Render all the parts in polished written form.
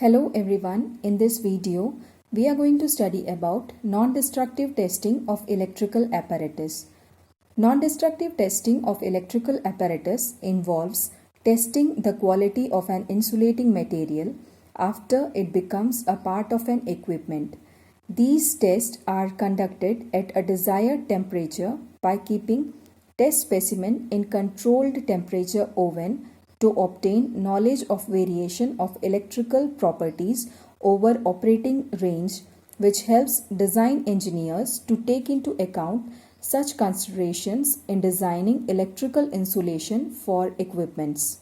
Hello everyone, in this video we are going to study about non-destructive testing of electrical apparatus. Non-destructive testing of electrical apparatus involves testing the quality of an insulating material after it becomes a part of an equipment. These tests are conducted at a desired temperature by keeping test specimen in controlled temperature oven to obtain knowledge of variation of electrical properties over operating range, which helps design engineers to take into account such considerations in designing electrical insulation for equipments.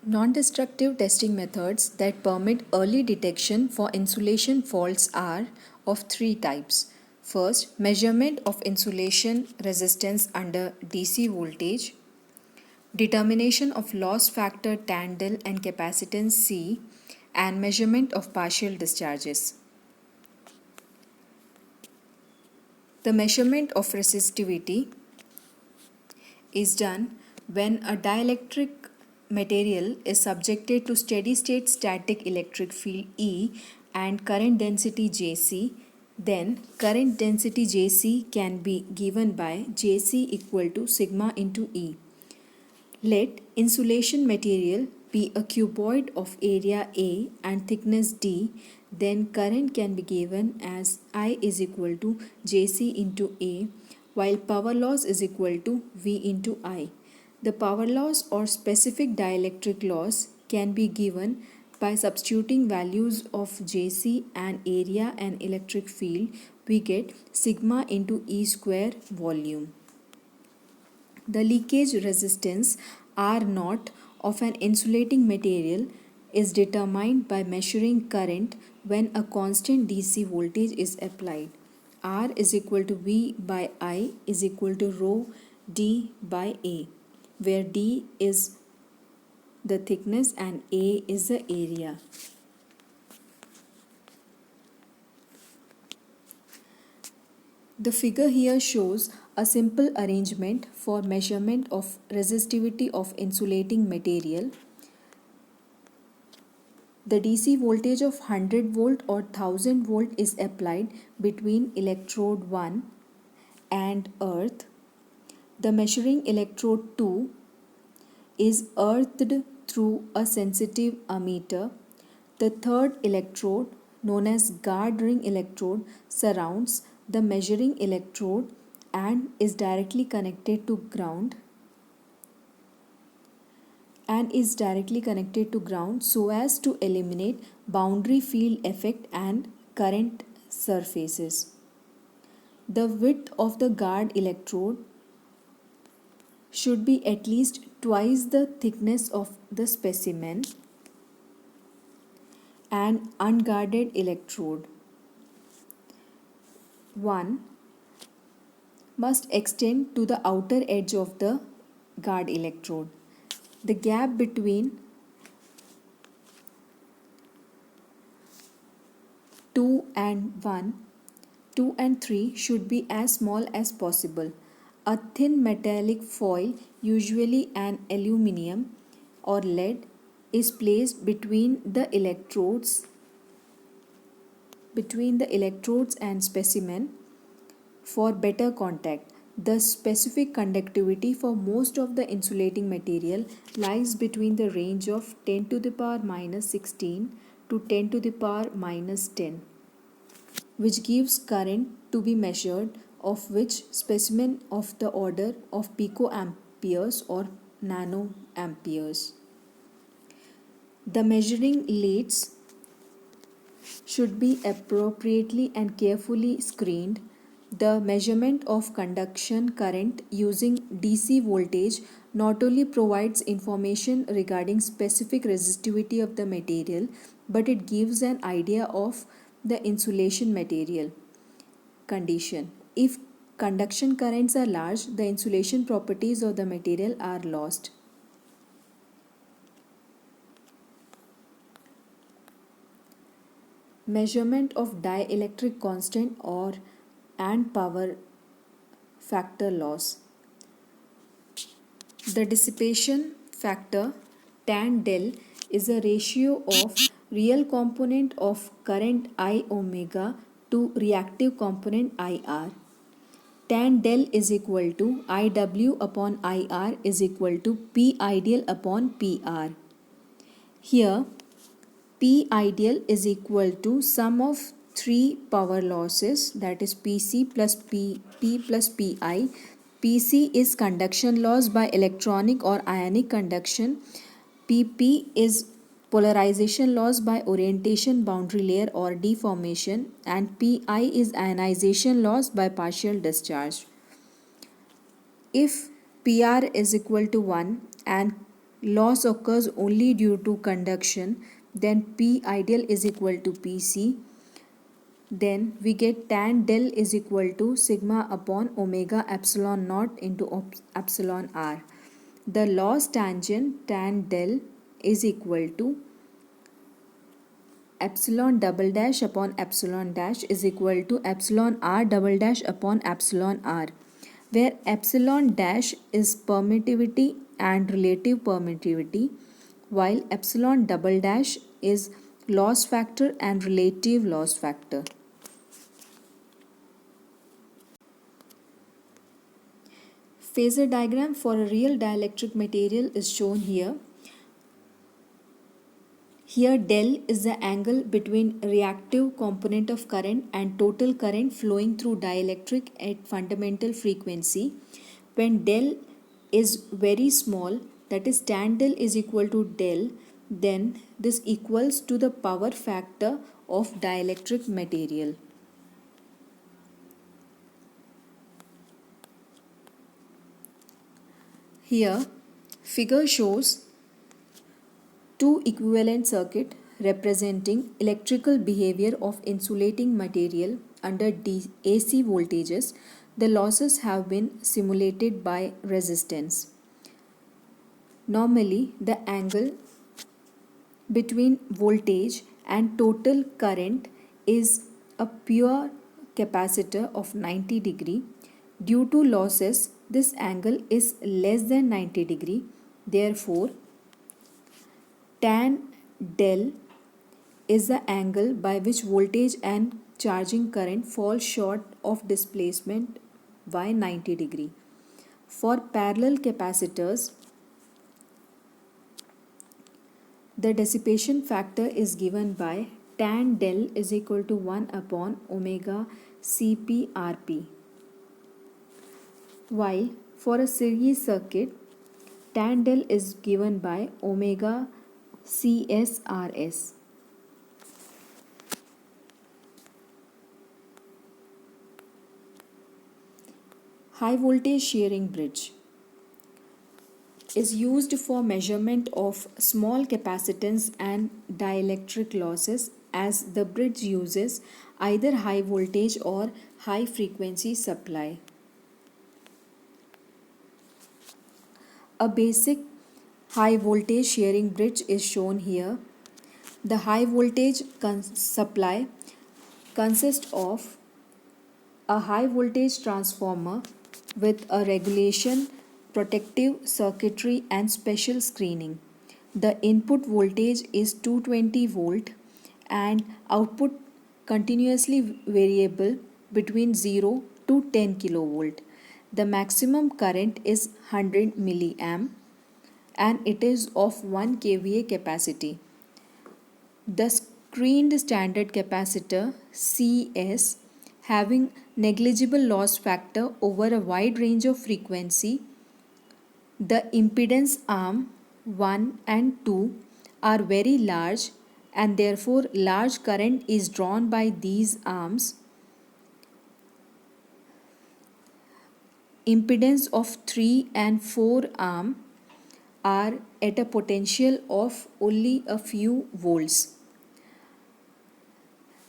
Non-destructive testing methods that permit early detection for insulation faults are of three types. First, measurement of insulation resistance under DC voltage, determination of loss factor tan del and capacitance C, and measurement of partial discharges. The measurement of resistivity is done when a dielectric material is subjected to steady state static electric field E and current density Jc. Then current density Jc can be given by Jc equal to sigma into E. Let insulation material be a cuboid of area A and thickness D, then current can be given as I is equal to Jc into A, while power loss is equal to V into I. The power loss or specific dielectric loss can be given by substituting values of Jc and area and electric field. We get sigma into E square volume. The leakage resistance R0 of an insulating material is determined by measuring current when a constant DC voltage is applied. R is equal to V by I is equal to rho D by A, where D is the thickness and A is the area. The figure here shows a simple arrangement for measurement of resistivity of insulating material. The DC voltage of 100 volt or 1000 volt is applied between electrode 1 and earth. The measuring electrode 2 is earthed through a sensitive ammeter. The third electrode, known as guard ring electrode, surrounds the measuring electrode and is directly connected to ground so as to eliminate boundary field effect and current surfaces. The width of the guard electrode should be at least twice the thickness of the specimen. And unguarded electrode 1 must extend to the outer edge of the guard electrode. The gap between 2 and 3 should be as small as possible. A thin metallic foil, usually an aluminium or lead, is placed between the electrodes and specimen for better contact. The specific conductivity for most of the insulating material lies between the range of 10 to the power minus 16 to 10 to the power minus 10, which gives current to be measured, of which specimen of the order of picoamperes or nanoamperes. The measuring leads should be appropriately and carefully screened. The measurement of conduction current using DC voltage not only provides information regarding specific resistivity of the material, but it gives an idea of the insulation material condition. If conduction currents are large, the insulation properties of the material are lost. Measurement of dielectric constant and power factor loss. The dissipation factor tan del is a ratio of real component of current I omega to reactive component IR. Tan del is equal to IW upon IR is equal to P ideal upon PR. Here P ideal is equal to sum of three power losses, that is PC plus P plus PI. PC is conduction loss by electronic or ionic conduction. PP is polarization loss by orientation boundary layer or deformation, and PI is ionization loss by partial discharge. If PR is equal to 1 and loss occurs only due to conduction, then P ideal is equal to PC. Then we get tan del is equal to sigma upon omega epsilon naught into epsilon r. The loss tangent tan del is equal to epsilon double dash upon epsilon dash is equal to epsilon r double dash upon epsilon r, where epsilon dash is permittivity and relative permittivity, while epsilon double dash is loss factor and relative loss factor. Phasor diagram for a real dielectric material is shown here. Here del is the angle between reactive component of current and total current flowing through dielectric at fundamental frequency. When del is very small, that is tan del is equal to del, then this equals to the power factor of dielectric material. Here figure shows two equivalent circuit representing electrical behavior of insulating material under AC voltages. The losses have been simulated by resistance. Normally, the angle between voltage and total current is a pure capacitor of 90 degree. Due to losses, this angle is less than 90 degree. Therefore, tan del is the angle by which voltage and charging current fall short of displacement by 90 degree. For parallel capacitors, the dissipation factor is given by tan del is equal to 1 upon omega CPRP. While for a series circuit, tan del is given by omega CSRS. High voltage shearing bridge is used for measurement of small capacitance and dielectric losses, as the bridge uses either high voltage or high frequency supply. A basic high voltage shearing bridge is shown here. The high voltage supply consists of a high voltage transformer with a regulation, protective circuitry and special screening. The input voltage is 220 volt and output continuously variable between 0 to 10 kilovolt. The maximum current is 100 milliamp and it is of 1 kVA capacity. The screened standard capacitor CS, having negligible loss factor over a wide range of frequency. The impedance arm 1 and 2 are very large and therefore large current is drawn by these arms. Impedance of 3 and 4 arm are at a potential of only a few volts.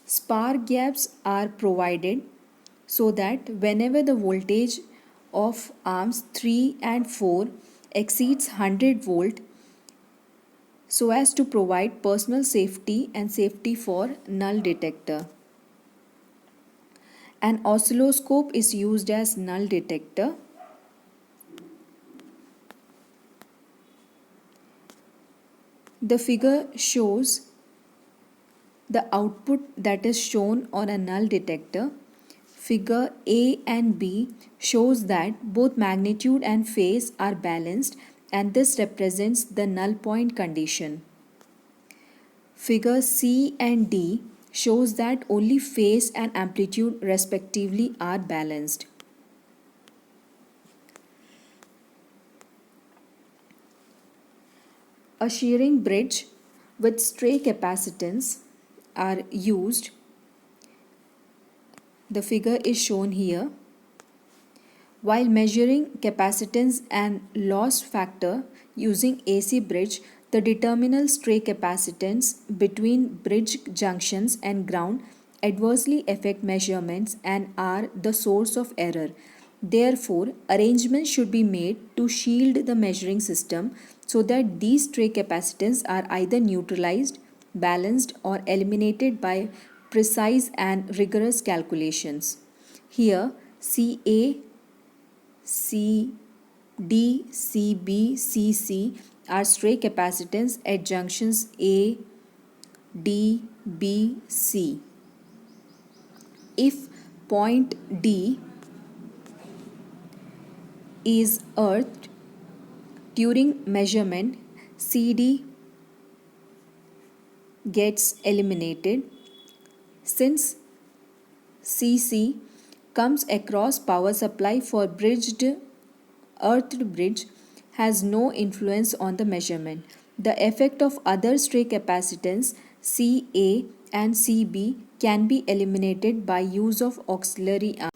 Spark gaps are provided so that whenever the voltage of arms 3 and 4 exceeds 100 volt, so as to provide personal safety and safety for null detector. An oscilloscope is used as null detector. The figure shows the output that is shown on a null detector. Figure A and B shows that both magnitude and phase are balanced, and this represents the null point condition. Figure C and D shows that only phase and amplitude respectively are balanced. A shearing bridge with stray capacitance are used. The figure is shown here. While measuring capacitance and loss factor using AC bridge, the determinal stray capacitance between bridge junctions and ground adversely affect measurements and are the source of error. Therefore, arrangements should be made to shield the measuring system so that these stray capacitance are either neutralized, balanced, or eliminated by precise and rigorous calculations. Here, CA, CD, CB, CC are stray capacitance at junctions A, D, B, C. If point D is earthed during measurement, CD gets eliminated. Since CC comes across power supply for earthed bridge has no influence on the measurement. The effect of other stray capacitance CA and CB can be eliminated by use of auxiliary arm.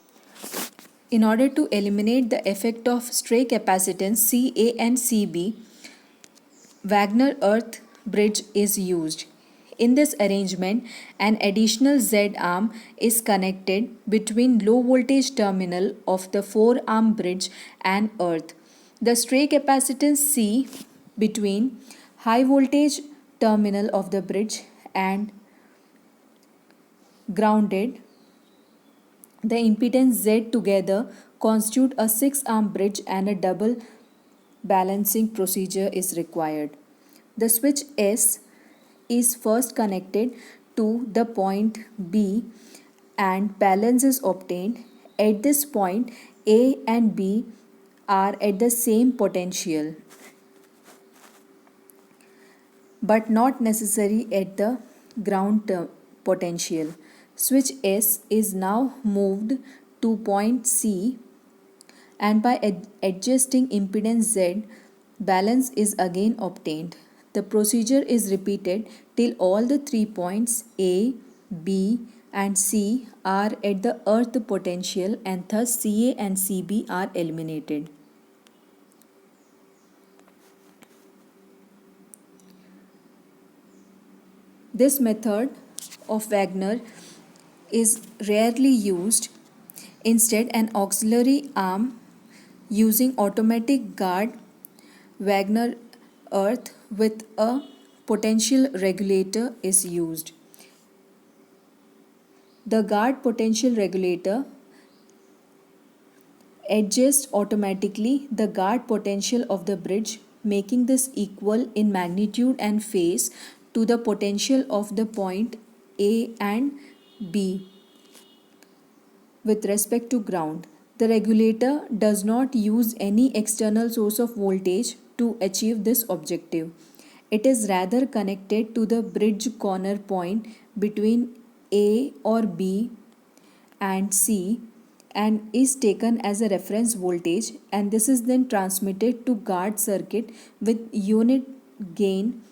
In order to eliminate the effect of stray capacitance CA and CB, Wagner earth bridge is used. In this arrangement, an additional Z arm is connected between low voltage terminal of the 4-arm bridge and earth. The stray capacitance C between high voltage terminal of the bridge and grounded, the impedance Z together constitute a 6-arm bridge and a double balancing procedure is required. The switch S is first connected to the point B and balance is obtained. At this point, A and B are at the same potential but not necessary at the ground potential. Switch S is now moved to point C and by adjusting impedance Z, balance is again obtained. The procedure is repeated till all the 3 points A, B and C are at the earth potential and thus CA and CB are eliminated. This method of Wagner is rarely used. Instead, an auxiliary arm using automatic guard Wagner earth with a potential regulator is used. The guard potential regulator adjusts automatically the guard potential of the bridge, making this equal in magnitude and phase to the potential of the point A and B with respect to ground. The regulator does not use any external source of voltage to achieve this objective. It is rather connected to the bridge corner point between A or B and C and is taken as a reference voltage, and this is then transmitted to guard circuit with unit gain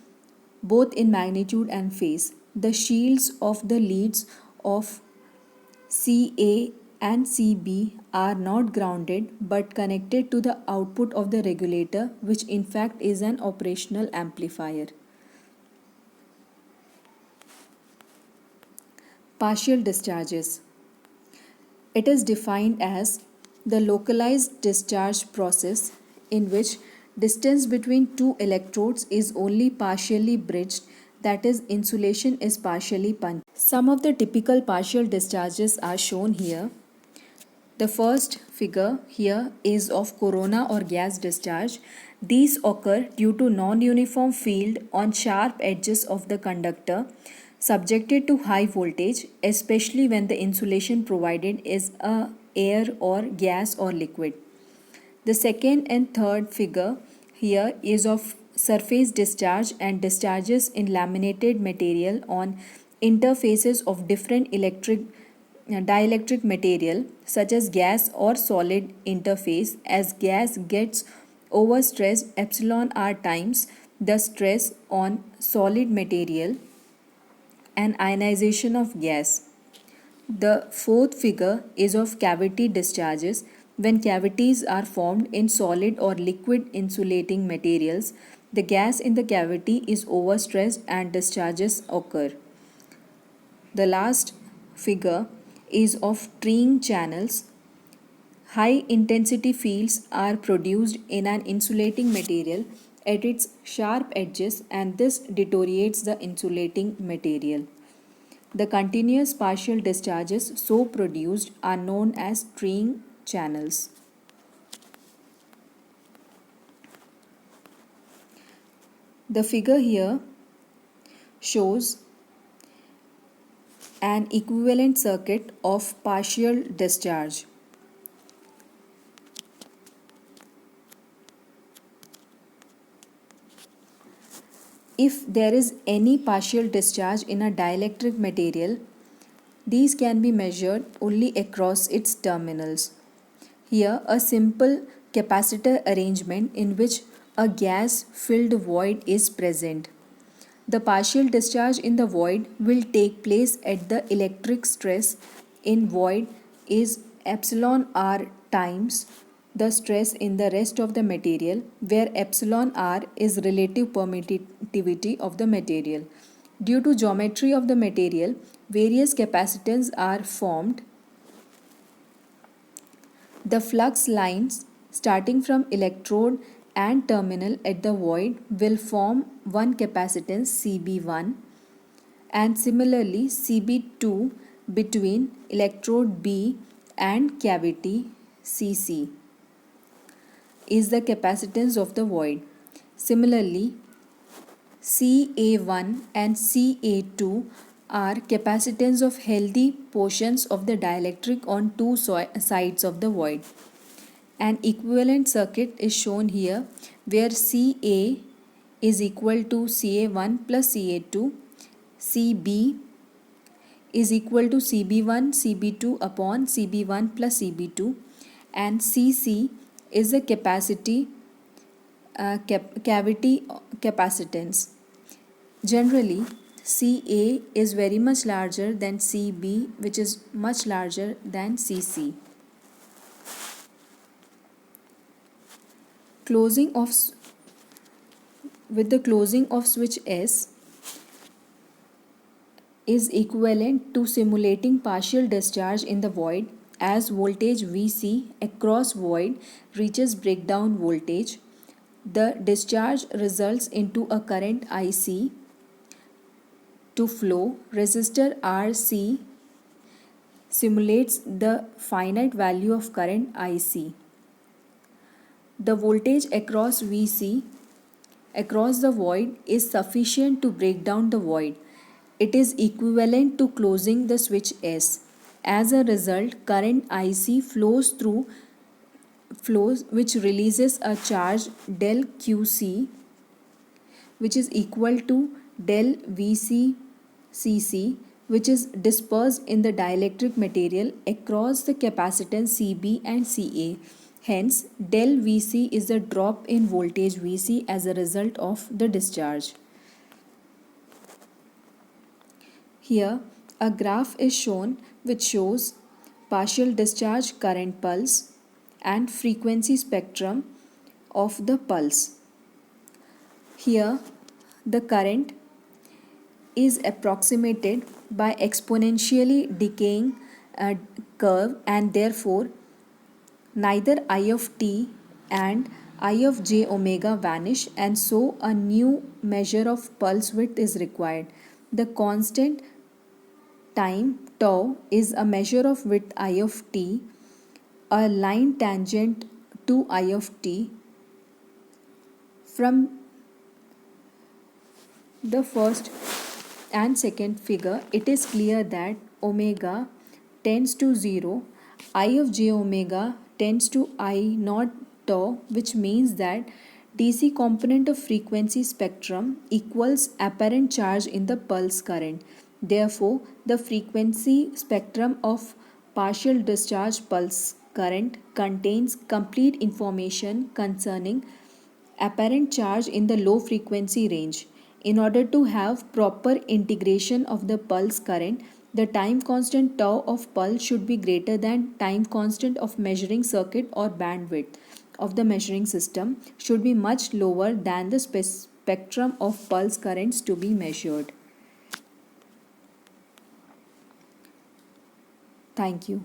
both in magnitude and phase. The shields of the leads of CA and CB are not grounded but connected to the output of the regulator, which in fact is an operational amplifier. Partial discharges. It is defined as the localized discharge process in which distance between two electrodes is only partially bridged, that is, insulation is partially punched. Some of the typical partial discharges are shown here. The first figure here is of corona or gas discharge. These occur due to non-uniform field on sharp edges of the conductor subjected to high voltage, especially when the insulation provided is a air or gas or liquid. The second and third figure here is of surface discharge and discharges in laminated material on interfaces of different dielectric material such as gas or solid interface. As gas gets overstressed epsilon r times the stress on solid material and ionization of gas. The fourth figure is of cavity discharges. When cavities are formed in solid or liquid insulating materials, the gas in the cavity is overstressed and discharges occur. The last figure is of treeing channels. High intensity fields are produced in an insulating material at its sharp edges, and this deteriorates the insulating material. The continuous partial discharges so produced are known as treeing channels. The figure here shows an equivalent circuit of partial discharge. If there is any partial discharge in a dielectric material, these can be measured only across its terminals. Here, a simple capacitor arrangement in which a gas-filled void is present. The partial discharge in the void will take place at the electric stress in void is epsilon r times the stress in the rest of the material, where epsilon r is relative permittivity of the material. Due to geometry of the material, various capacitance are formed. The flux lines starting from electrode and terminal at the void will form one capacitance Cb1 and similarly Cb2 between electrode B and cavity Cc is the capacitance of the void. Similarly, Ca1 and Ca2 are capacitance of healthy portions of the dielectric on two sides of the void. An equivalent circuit is shown here where Ca is equal to Ca1 plus Ca2, Cb is equal to Cb1 Cb2 upon Cb1 plus Cb2, and Cc is the cavity capacitance. Generally, Ca is very much larger than Cb, which is much larger than Cc. With the closing of switch S is equivalent to simulating partial discharge in the void as voltage Vc across void reaches breakdown voltage. The discharge results into a current Ic to flow. Resistor Rc simulates the finite value of current Ic. The voltage across Vc across the void is sufficient to break down the void. It is equivalent to closing the switch S. As a result, current Ic flows which releases a charge del Qc, which is equal to del Vc Cc, which is dispersed in the dielectric material across the capacitance Cb and Ca. Hence, del Vc is the drop in voltage Vc as a result of the discharge. Here, a graph is shown which shows partial discharge current pulse and frequency spectrum of the pulse. Here, the current is approximated by exponentially decaying curve, and therefore neither I of t and I of j omega vanish, and so a new measure of pulse width is required. The constant time tau is a measure of width I of t. A line tangent to I of t From the first and second figure, it is clear that omega tends to 0, I of j omega tends to I naught tau, which means that DC component of frequency spectrum equals apparent charge in the pulse current. Therefore, the frequency spectrum of partial discharge pulse current contains complete information concerning apparent charge in the low frequency range. In order to have proper integration of the pulse current, the time constant tau of pulse should be greater than time constant of measuring circuit, or bandwidth of the measuring system should be much lower than the spectrum of pulse currents to be measured. Thank you.